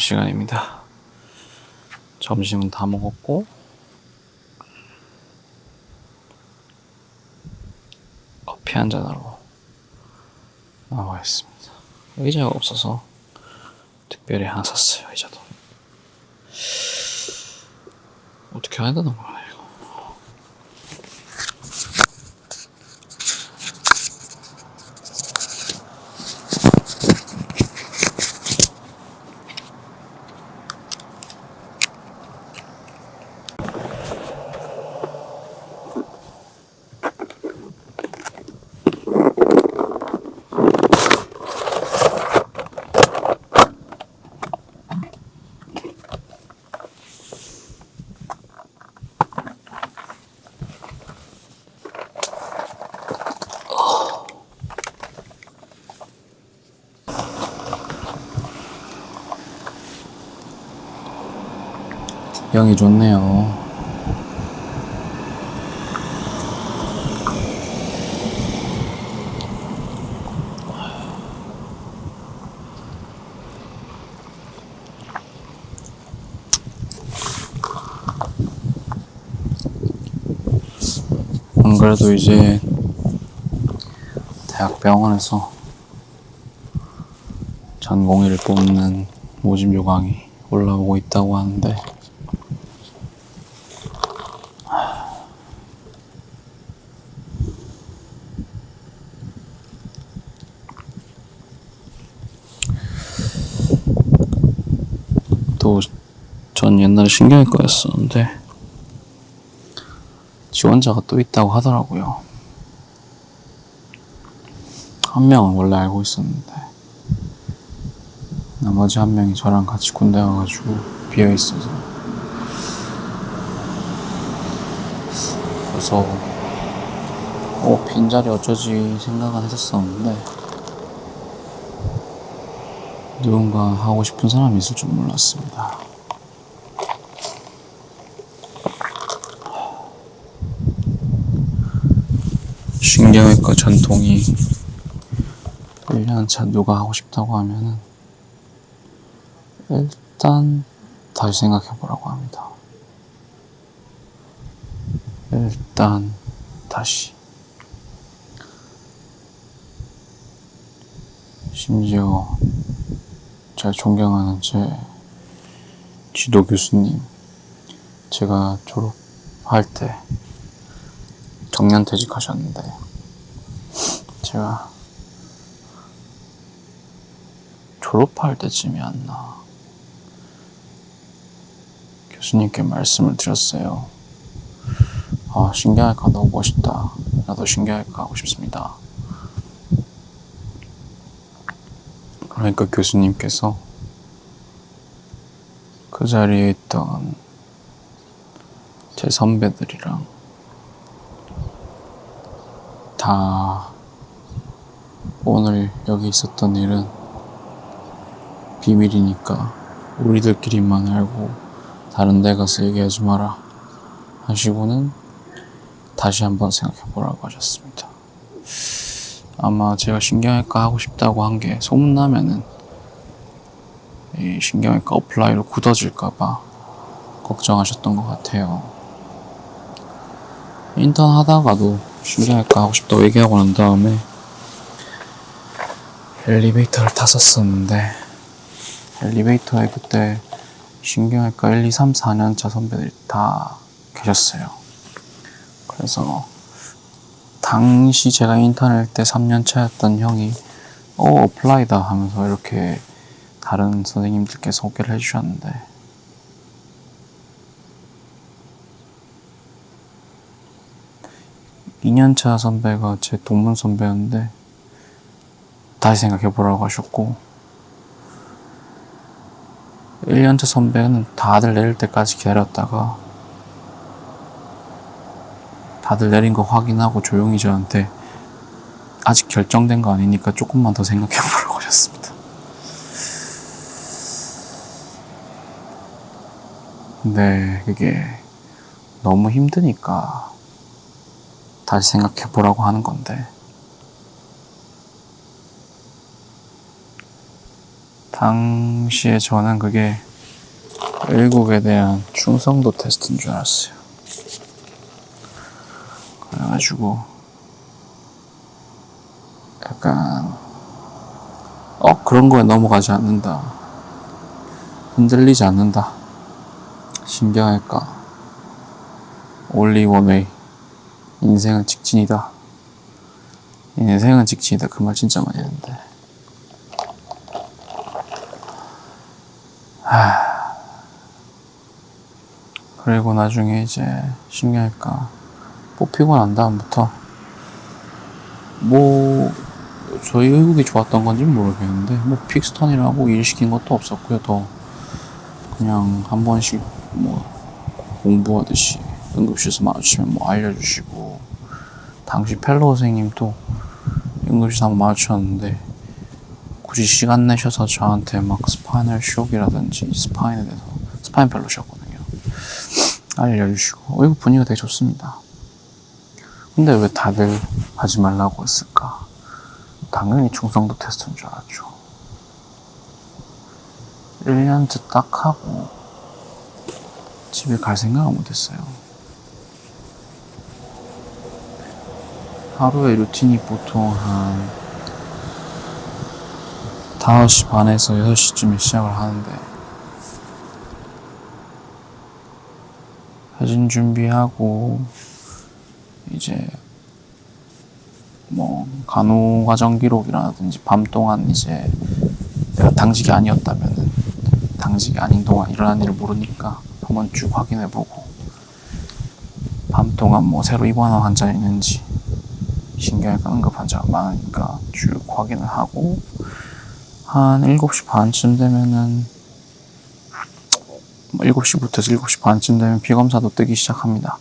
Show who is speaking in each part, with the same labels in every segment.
Speaker 1: 점심시간입니다. 점심은 다 먹었고 커피 한 잔하러 나와 있습니다. 의자가 없어서 특별히 하나 샀어요. 의자도 어떻게 해야 되는 거야 이거. 영이 좋네요. 안 그래도 이제 대학병원에서 전공의를 뽑는 모집 요강이 올라오고 있다고 하는데 또 전 옛날에 신경외과였었는데 지원자가 또 있다고 하더라고요. 한 명은 원래 알고 있었는데 나머지 한 명이 저랑 같이 군대 가가지고 비어있어서 그래서 빈자리 어쩌지 생각은 했었었는데 누군가 하고 싶은 사람이 있을 줄 몰랐습니다. 신경외과 전통이 1년차 누가 하고 싶다고 하면은 일단 다시 생각해보라고 합니다. 일단 다시. 심지어 제가 존경하는 제 지도 교수님, 제가 졸업할 때 정년퇴직하셨는데 제가 졸업할 때쯤이었나 교수님께 말씀을 드렸어요. 신경외과 너무 멋있다. 나도 신경외과 하고 싶습니다. 그러니까 교수님께서 그 자리에 있던 제 선배들이랑 다 오늘 여기 있었던 일은 비밀이니까 우리들끼리만 알고 다른 데 가서 얘기하지 마라 하시고는 다시 한번 생각해보라고 하셨습니다. 아마 제가 신경외과 하고 싶다고 한 게 소문나면은 이 신경외과 어플라이로 굳어질까봐 걱정하셨던 것 같아요. 인턴 하다가도 신경외과 하고 싶다고 얘기하고 난 다음에 엘리베이터를 탔었었는데 엘리베이터에 그때 신경외과 1, 2, 3, 4년차 선배들이 다 계셨어요. 그래서 당시 제가 인턴할 때 3년차였던 형이 어플라이다 하면서 이렇게 다른 선생님들께 소개를 해주셨는데 (2년차) 선배가 제 동문 선배였는데 다시 생각해보라고 하셨고 1년차 선배는 다들 내릴 때까지 기다렸다가 다들 내린 거 확인하고 조용히 저한테 아직 결정된 거 아니니까 조금만 더 생각해보라고 하셨습니다. 근데 그게 너무 힘드니까 다시 생각해보라고 하는 건데 당시에 저는 그게 외국에 대한 충성도 테스트인 줄 알았어요. 그래가지고 약간 그런 거에 넘어가지 않는다, 흔들리지 않는다, 신경할까, only one way, 인생은 직진이다, 인생은 직진이다, 그 말 진짜 많이 했는데 그리고 나중에 이제 신경할까 뽑히고 난 다음부터 뭐 저희 의국이 좋았던 건지는 모르겠는데 뭐 픽스턴이라고 일 시킨 것도 없었고요. 더 그냥 한 번씩 뭐 공부하듯이 응급실에서 마주치면 뭐 알려주시고, 당시 펠로우 선생님도 응급실에서 한번 마주쳤는데 굳이 시간 내셔서 저한테 막 스파이널 쇼크라든지 스파인에 대해서, 스파인 펠로우셨거든요, 알려주시고 의국 분위기가 되게 좋습니다. 근데 왜 다들 하지 말라고 했을까? 당연히 충성도 테스트인 줄 알았죠. 1년째 딱 하고 집에 갈 생각을 못했어요. 하루의 루틴이 보통 한 5시 반에서 6시쯤에 시작을 하는데, 사진 준비하고 이제 뭐 간호과정 기록이라든지 밤 동안 이제 내가 당직이 아니었다면은 당직이 아닌 동안 일어난 일을 모르니까 한번 쭉 확인해보고, 밤 동안 뭐 새로 입원한 환자 있는지, 신경외과 응급 환자가 많으니까 쭉 확인을 하고, 한 7시 반쯤 되면은 7시부터 7시 반쯤 되면 피검사도 뜨기 시작합니다.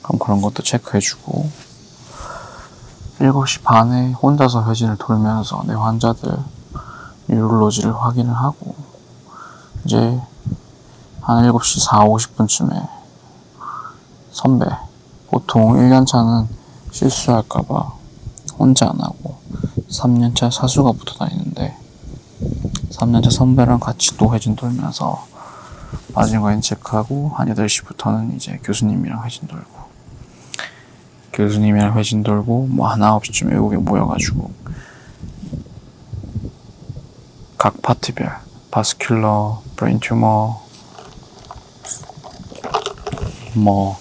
Speaker 1: 그럼 그런 것도 체크해주고, 7시 반에 혼자서 회진을 돌면서 내 환자들 뉴럴로지를 확인을 하고, 이제 한 7시 4, 50분쯤에 선배, 보통 1년차는 실수할까봐 혼자 안 하고 3년차 사수가 붙어 다니는데, 3년차 선배랑 같이 또 회진 돌면서 빠진 거 체크하고, 한 8시부터는 이제 교수님이랑 회진 돌고, 교수님이랑 회진 돌고 뭐 한 9시쯤 외국에 모여가지고 각 파트별 바스큘러, 브레인 튜머, 뭐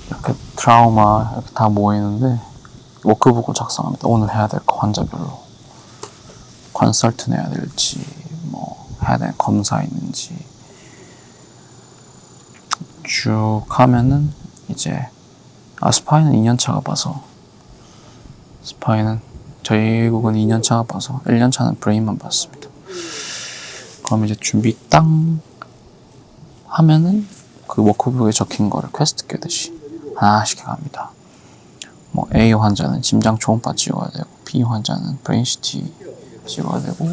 Speaker 1: 이렇게 트라우마 이렇게 다 모이는데 워크북을 작성합니다. 오늘 해야 될 거 환자별로 컨설트 해야 될지, 뭐 해야 될 검사 있는지 쭉 하면은 이제 스파인은 2년차가 봐서, 스파인은 저희 국은 2년차가 봐서 1년차는 브레인만 봤습니다. 그럼 이제 준비 땅 하면은 그 워크북에 적힌 거를 퀘스트 깨듯이 하나씩 해갑니다. 뭐 A 환자는 심장 초음파 찍어야 되고, B 환자는 브레인 CT 찍어야 되고,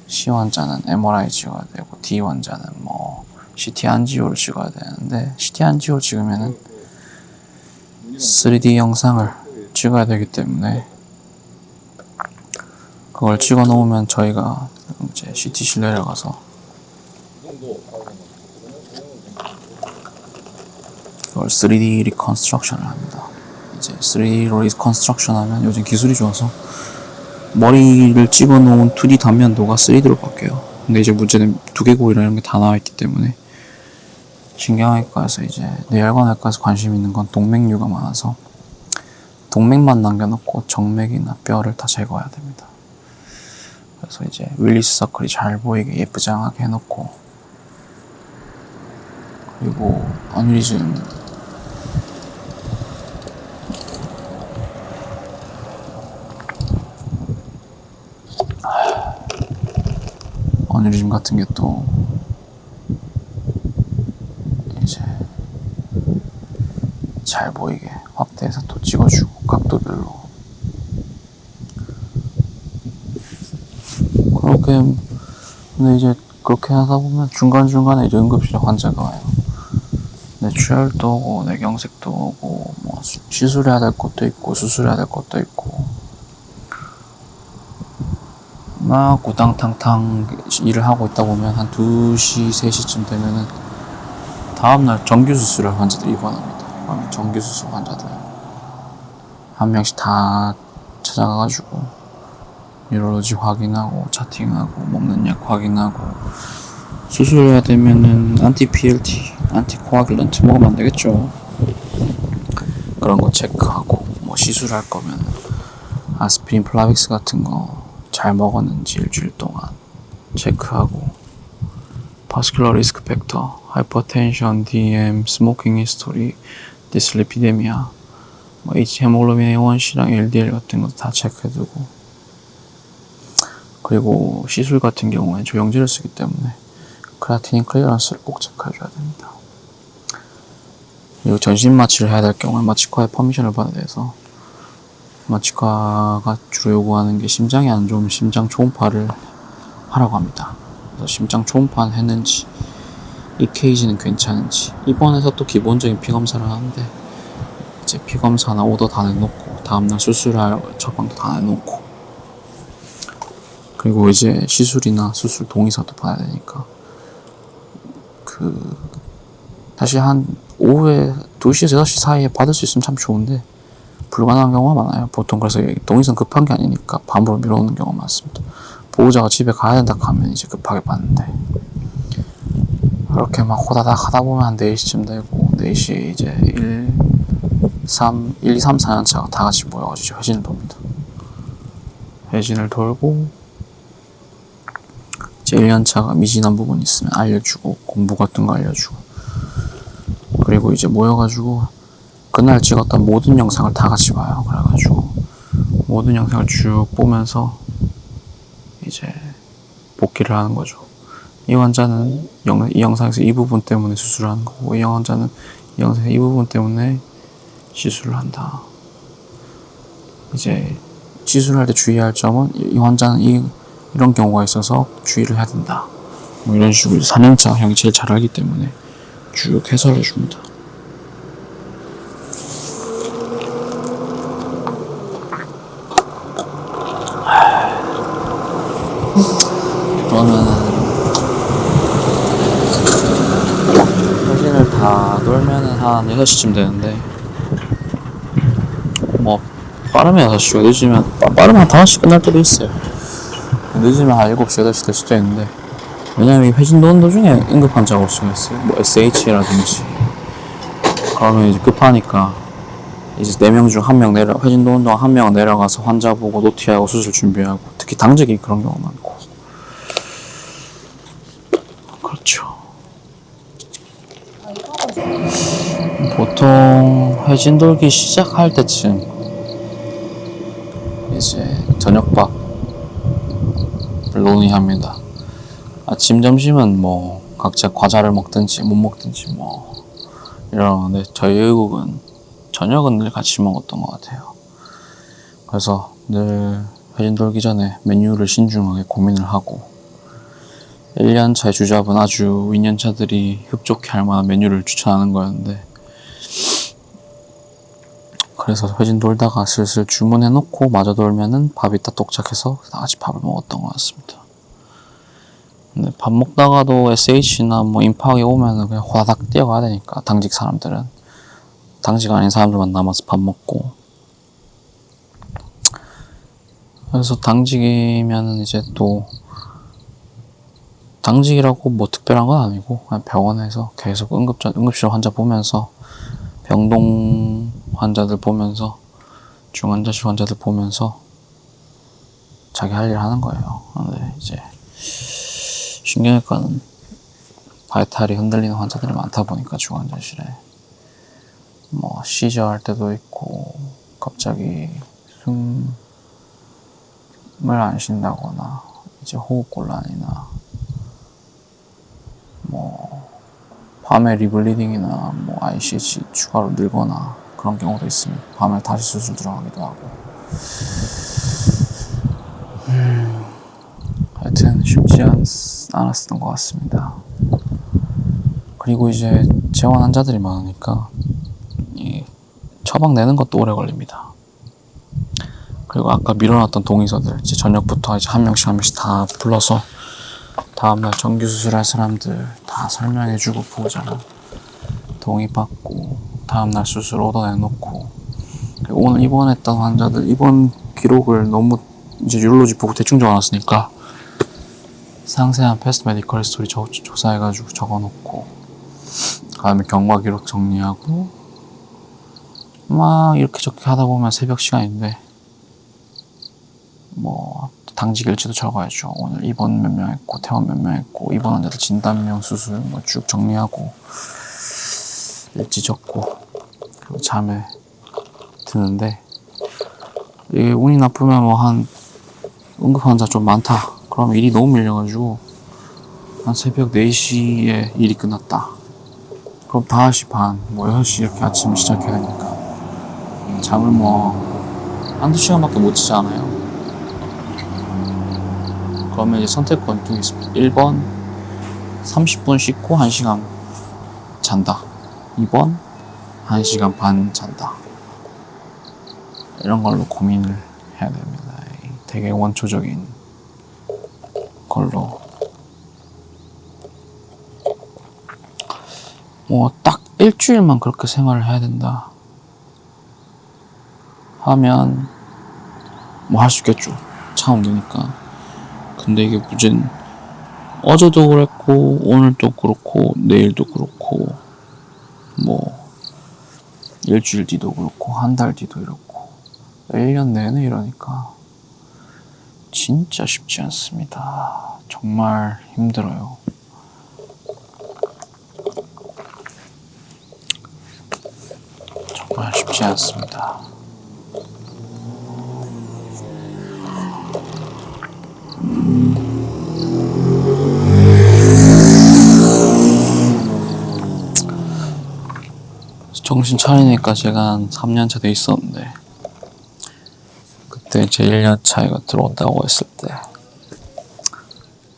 Speaker 1: C 환자는 MRI 찍어야 되고, D 환자는 뭐 CT 안지오를 찍어야 되는데, CT 안지오 찍으면은 3D 영상을 찍어야 되기 때문에 그걸 찍어 놓으면 저희가 이제 CT실 내려가서 그걸 3D 리컨스트럭션을 합니다. 이제 3D로 리컨스트럭션 하면 요즘 기술이 좋아서 머리를 찍어 놓은 2D 단면도가 3D로 바뀌어요. 근데 이제 문제는 두개골이나 이런 게 다 나와 있기 때문에 신경외과에서 이제 뇌혈관외과에서 관심 있는 건 동맥류가 많아서 동맥만 남겨놓고 정맥이나 뼈를 다 제거해야 됩니다. 그래서 이제 윌리스 서클이 잘 보이게 예쁘장하게 해놓고, 그리고 어뉴리즘 같은 게 또 이제 잘 보이게 확대해서 또 찍어주고, 각도별로 그렇게. 근데 이제 그렇게 하다 보면 중간중간에 이제 응급실에 환자가 와요. 뇌출혈도 오고 뇌경색도 오고 뭐 시술해야 될 것도 있고 수술해야 될 것도 있고, 막 구당탕탕 일을 하고 있다 보면 한 2시, 3시쯤 되면은 다음날 정규수술을 환자들이 입원합니다. 그러면 정규수술 환자들 한 명씩 다 찾아가가지고 뉴럴로지 확인하고 차팅하고 먹는 약 확인하고 수술해야 되면은 안티-PLT, 안티코아귤런트 먹으면 안 되겠죠. 그런 거 체크하고 뭐 시술할 거면 아스피린, 플라빅스 같은 거 잘 먹었는지 일주일 동안 체크하고 바스큘러 리스크 팩터, 하이퍼텐션, DM, 스모킹 히스토리, 디슬리피데미아, 뭐 헤모글로빈 A1C랑 LDL 같은 것도 다 체크해두고 그리고 시술 같은 경우에 조영제를 쓰기 때문에 크레아티닌 클리어런스를 꼭 체크해줘야 됩니다. 그리고 전신 마취를 해야 될 경우에 마취과의 퍼미션을 받아야 돼서 마취과가 주로 요구하는 게 심장이 안 좋으면 심장 초음파를 하라고 합니다. 그래서 심장 초음파는 했는지 EKG는 괜찮은지 입원해서 또 기본적인 피검사를 하는데 이제 피검사나 오더 다 내놓고 다음날 수술할 처방도 다 내놓고 그리고 이제 시술이나 수술 동의서도 받아야 되니까 사실 한 오후에 2시에서 6시 사이에 받을 수 있으면 참 좋은데 불가능한 경우가 많아요. 보통 그래서 동의서는 급한 게 아니니까 밤으로 미뤄오는 경우가 많습니다. 보호자가 집에 가야 된다 하면 이제 급하게 받는데 그렇게 막 호다닥 하다 보면 한 4시쯤 되고 4시에 이제 1, 2, 3, 4년차가 다 같이 모여가지고 회진을 돕니다. 회진을 돌고 이제 1년차가 미진한 부분이 있으면 알려주고 공부 같은 거 알려주고 그리고 이제 모여가지고 그날 찍었던 모든 영상을 다 같이 봐요. 그래가지고 모든 영상을 쭉 보면서 이제 복귀를 하는 거죠. 이 환자는 이 영상에서 이 부분 때문에 수술을 하는 거고 이 환자는 이 영상에서 이 부분 때문에 시술을 한다. 이제 시술할 때 주의할 점은 이 환자는 이런 경우가 있어서 주의를 해야 된다. 뭐 이런 식으로 4년차 형이 제일 잘 알기 때문에 쭉 해설해 줍니다. 그러면 회진을 다 돌면은 한 6시쯤 되는데 뭐 빠르면 6시고 늦으면 빠르면 한 5시 끝날 때도 있어요. 늦으면 한 7시, 8시 될 수도 있는데 왜냐면 이 회진 도는 도중에 응급 환자가 올 수가 있어요. 뭐 SH라든지 그러면 이제 급하니까 이제 4명 중 1명 회진 도는 동안 1명 내려가서 환자 보고 노티하고 수술 준비하고 특히 당직이 그런 경우가 많고 그렇죠. 보통 회진 돌기 시작할 때쯤 이제 저녁밥을 논의합니다. 아침, 점심은 뭐 각자 과자를 먹든지 못 먹든지 뭐 이러는데 저희 의국은 저녁은 늘 같이 먹었던 것 같아요. 그래서 늘 회진 돌기 전에 메뉴를 신중하게 고민을 하고 1년차의 주잡은 아주 2년차들이 흡족해 할 만한 메뉴를 추천하는 거였는데 그래서 회진 돌다가 슬슬 주문해놓고 마저 돌면은 밥이 딱 도착해서 다 같이 밥을 먹었던 것 같습니다. 근데 밥 먹다가도 SH나 뭐 임파하게 오면은 그냥 호다닥 뛰어가야 되니까 당직 사람들은 당직 아닌 사람들만 남아서 밥 먹고 그래서 당직이면은 이제 또 당직이라고 뭐 특별한 건 아니고 그냥 병원에서 계속 응급실 환자 보면서 병동 환자들 보면서 중환자실 환자들 보면서 자기 할 일 하는 거예요. 근데 이제 신경외과는 바이탈이 흔들리는 환자들이 많다 보니까 중환자실에 뭐 시저 할 때도 있고 갑자기 숨을 안 쉰다거나 이제 호흡곤란이나 뭐 밤에 리블리딩이나 뭐 ICH 추가로 늘거나 그런 경우도 있습니다. 밤에 다시 수술 들어가기도 하고 하여튼 쉽지 않았던 것 같습니다. 그리고 이제 재원 환자들이 많으니까 이 처방 내는 것도 오래 걸립니다. 그리고 아까 밀어놨던 동의서들 이제 저녁부터 이제 한 명씩 다 불러서 다음날 정규 수술할 사람들 다 설명해주고 보호자랑 동의 받고 다음날 수술 오더 내놓고, 그리고 오늘 입원했던 환자들 입원 기록을 너무 이제 유럴로지 보고 대충 적어놨으니까 상세한 패스트 메디컬 히스토리 조사해가지고 적어놓고, 그 다음에 경과 기록 정리하고 막 이렇게 저렇게 하다 보면 새벽 시간인데 뭐 당직 일지도 적어야죠. 오늘 입원 몇 명 했고 퇴원 몇 명 했고 입원 환자들 진단명 수술 뭐 쭉 정리하고 일지 적고, 그리고 잠에 드는데 이게 운이 나쁘면 뭐 한 응급 환자 좀 많다 그러면 일이 너무 밀려가지고 한 새벽 4시에 일이 끝났다 그럼 5시 반 뭐 6시 이렇게 아침 시작해야 되니까 잠을 뭐 한두 시간밖에 못 자잖아요. 그러면 이제 선택권 두 개 있습니다. 1번 30분 씻고 1시간 잔다, 2번 1시간 반 잔다. 이런 걸로 고민을 해야 됩니다. 되게 원초적인 걸로 뭐 딱 일주일만 그렇게 생활을 해야 된다 하면 뭐 할 수 있겠죠. 차 옮기니까. 근데 이게 문제는 어제도 그랬고 오늘도 그렇고 내일도 그렇고 뭐 일주일 뒤도 그렇고 한 달 뒤도 이렇고 1년 내내 이러니까 진짜 쉽지 않습니다. 정말 힘들어요. 정말 쉽지 않습니다. 정신 차리니까 제가 한 3년차 돼 있었는데 그때 제 1년차 이거 들어온다고 했을 때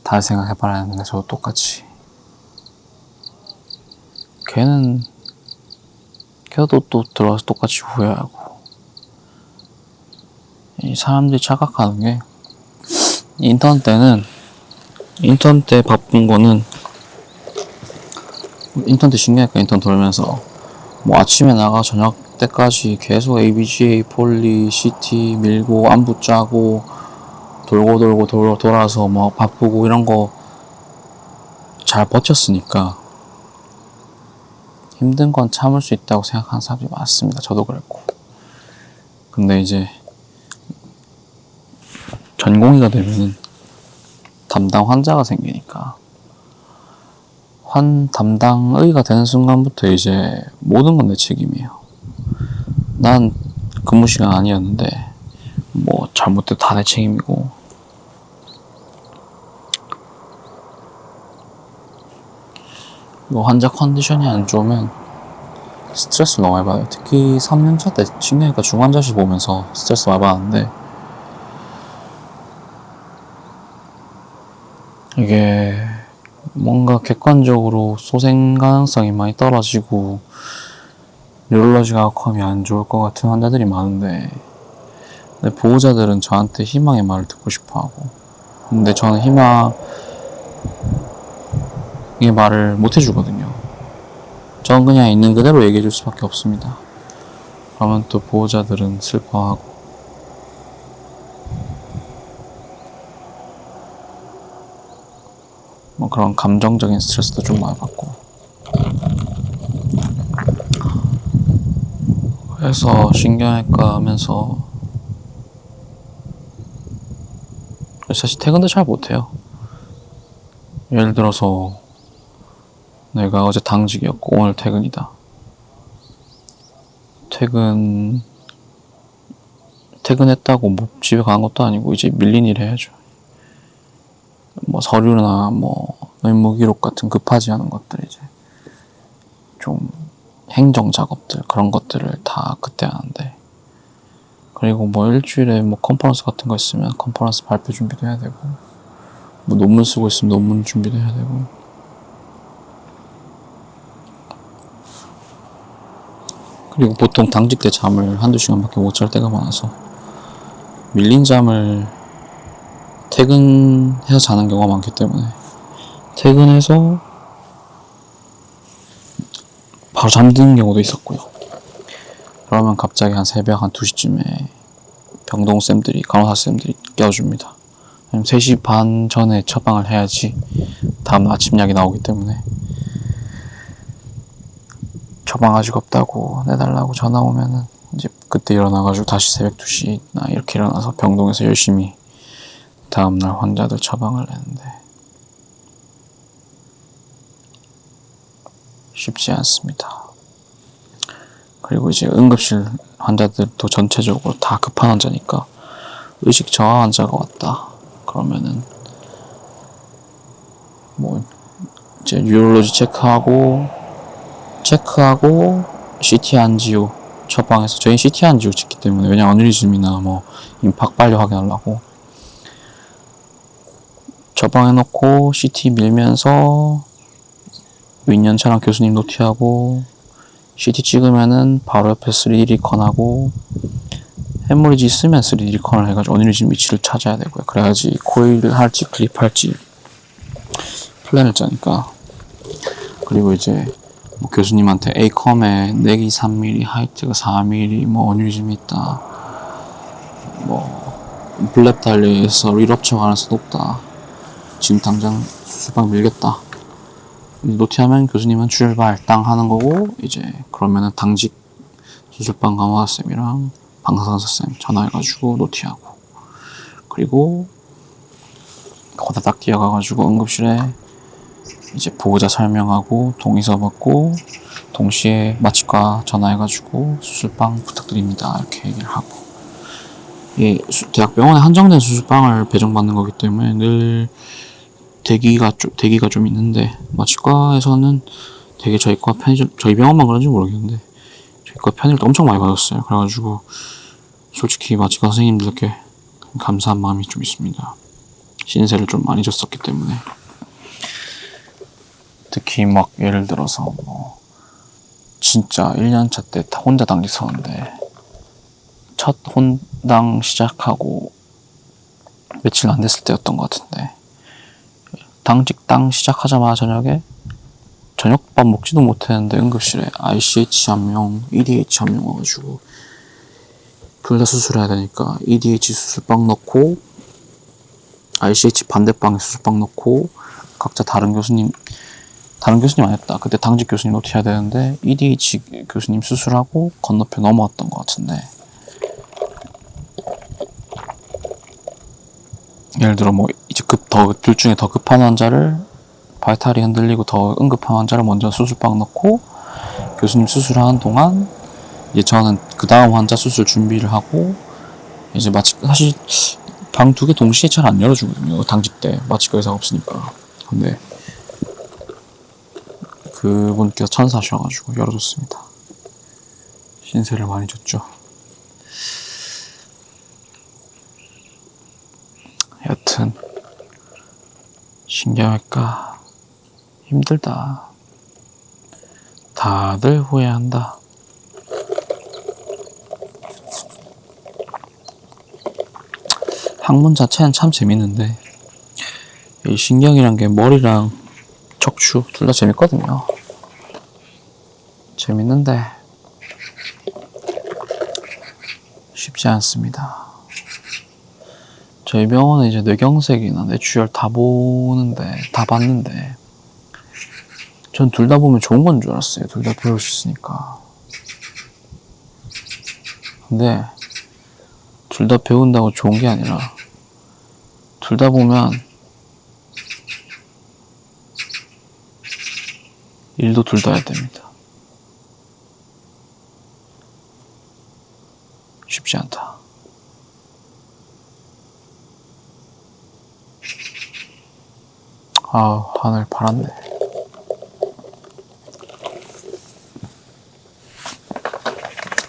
Speaker 1: 다시 생각해봐야 하는데 저도 똑같이 걔도 또 들어와서 똑같이 후회하고, 이 사람들이 착각하는 게 인턴 때 바쁜 거는 인턴 때 신기하니까 인턴 돌면서 뭐 아침에 나가 저녁 때까지 계속 ABGA, 폴리, CT 밀고 안부 짜고 돌고 돌아서 뭐 바쁘고 이런 거 잘 버텼으니까 힘든 건 참을 수 있다고 생각하는 사람들이 많습니다. 저도 그랬고. 근데 이제 전공의가 되면은 담당 환자가 생기니까 담당의가 되는 순간부터 이제 모든 건 내 책임이에요. 난 근무 시간 아니었는데 뭐 잘못돼도 다 내 책임이고, 뭐 환자 컨디션이 안 좋으면 스트레스 너무 많이 받아요. 특히 3년차 때 신경외과 중환자실 보면서 스트레스 많이 받았는데, 이게 뭔가 객관적으로 소생 가능성이 많이 떨어지고 뉴럴로지가 아웃컴이 안 좋을 것 같은 환자들이 많은데, 근데 보호자들은 저한테 희망의 말을 듣고 싶어 하고, 근데 저는 희망의 말을 못 해주거든요. 저는 그냥 있는 그대로 얘기해 줄 수밖에 없습니다. 그러면 또 보호자들은 슬퍼하고, 뭐 그런 감정적인 스트레스도 좀 많이 받고, 그래서 신경외과 하면서 사실 퇴근도 잘 못해요. 예를 들어서 내가 어제 당직이었고 오늘 퇴근이다. 퇴근했다고 뭐 집에 간 것도 아니고 이제 밀린 일 해야죠. 뭐 서류나 뭐 의무기록 같은 급하지 않은 것들, 이제 좀 행정 작업들, 그런 것들을 다 그때 하는데, 그리고 뭐 일주일에 뭐 컨퍼런스 같은 거 있으면 컨퍼런스 발표 준비도 해야 되고, 뭐 논문 쓰고 있으면 논문 준비도 해야 되고, 그리고 보통 당직 때 잠을 한두 시간밖에 못 잘 때가 많아서 밀린 잠을 퇴근해서 자는 경우가 많기 때문에 퇴근해서 바로 잠드는 경우도 있었고요. 그러면 갑자기 한 새벽 한 2시쯤에 병동쌤들이, 간호사쌤들이 깨워줍니다. 3시 반 전에 처방을 해야지 다음 아침 약이 나오기 때문에 처방 아직 없다고 내달라고 전화 오면은 이제 그때 일어나가지고 다시 새벽 2시나 이렇게 일어나서 병동에서 열심히 다음날 환자들 처방을 내는데 쉽지 않습니다. 그리고 이제 응급실 환자들도 전체적으로 다 급한 환자니까 의식 저하 환자가 왔다 그러면은 뭐 이제 뉴럴로지 체크하고 CT 안지오 처방해서, 저희 CT 안지오 찍기 때문에, 왜냐 어느리즘이나 뭐 임팍 빨리 확인하려고 처방해놓고 CT 밀면서 윈년차랑 교수님 노티하고 CT 찍으면은 바로 옆에 3D 리컨하고 햄머리지 있으면 3D 리컨을 해가지고 어느리즘 위치를 찾아야 되고요. 그래야지 코일을 할지 클립할지 플랜을 짜니까. 그리고 이제 뭐 교수님한테 A컴에 내기 3mm, 하이트가 4mm, 뭐 어느리즘이 있다, 뭐 블랩 달려서 리럽처 가능성이 높다, 지금 당장 수술방 밀겠다, 노티하면 교수님은 출발 땅 하는 거고, 이제 그러면은 당직 수술방 간호사쌤이랑 방사선사쌤 전화해가지고 노티하고, 그리고 호다닥 뛰어가가지고 응급실에 이제 보호자 설명하고 동의서 받고 동시에 마취과 전화해가지고 수술방 부탁드립니다 이렇게 얘기를 하고, 예, 대학병원에 한정된 수술방을 배정받는 거기 때문에 늘 대기가 좀 있는데, 마취과에서는 되게 저희 병원만 그런지 모르겠는데 저희 과 편의를 엄청 많이 받았어요. 그래가지고 솔직히 마취과 선생님들께 감사한 마음이 좀 있습니다. 신세를 좀 많이 졌었기 때문에. 특히 막 예를 들어서 뭐 진짜 1년차 때 혼자 당직 서는데 첫 혼당 시작하고 며칠 안 됐을 때였던 것 같은데, 당직당 시작하자마자 저녁밥 먹지도 못했는데 응급실에 ICH 한 명, EDH 한 명 와가지고 둘 다 수술해야 되니까 EDH 수술방 넣고 ICH 반대방에 수술방 넣고 각자 다른 교수님 아니었다, 그때 당직 교수님 노티해야 되는데 EDH 교수님 수술하고 건너편 넘어왔던 것 같은데, 예를 들어 뭐 이제 둘 중에 더 급한 환자를, 바이탈이 흔들리고 더 응급한 환자를 먼저 수술방 넣고 교수님 수술하는 동안 이제 저는 그 다음 환자 수술 준비를 하고, 이제 사실 방 2개 동시에 잘 안 열어주거든요, 당직 때 마취과 의사가 없으니까. 근데 그분께서 천사셔가지고 열어줬습니다. 신세를 많이 졌죠. 여튼 신경외과 힘들다. 다들 후회한다. 학문 자체는 참 재밌는데 이 신경이란 게 머리랑 척추 둘 다 재밌거든요. 재밌는데 쉽지 않습니다. 저희 병원은 이제 뇌경색이나 뇌출혈 다 봤는데 전 둘 다 보면 좋은 건 줄 알았어요. 둘 다 배울 수 있으니까. 근데 둘 다 배운다고 좋은 게 아니라 둘 다 보면 일도 둘 다 해야 됩니다. 쉽지 않다. 하늘 파랗네.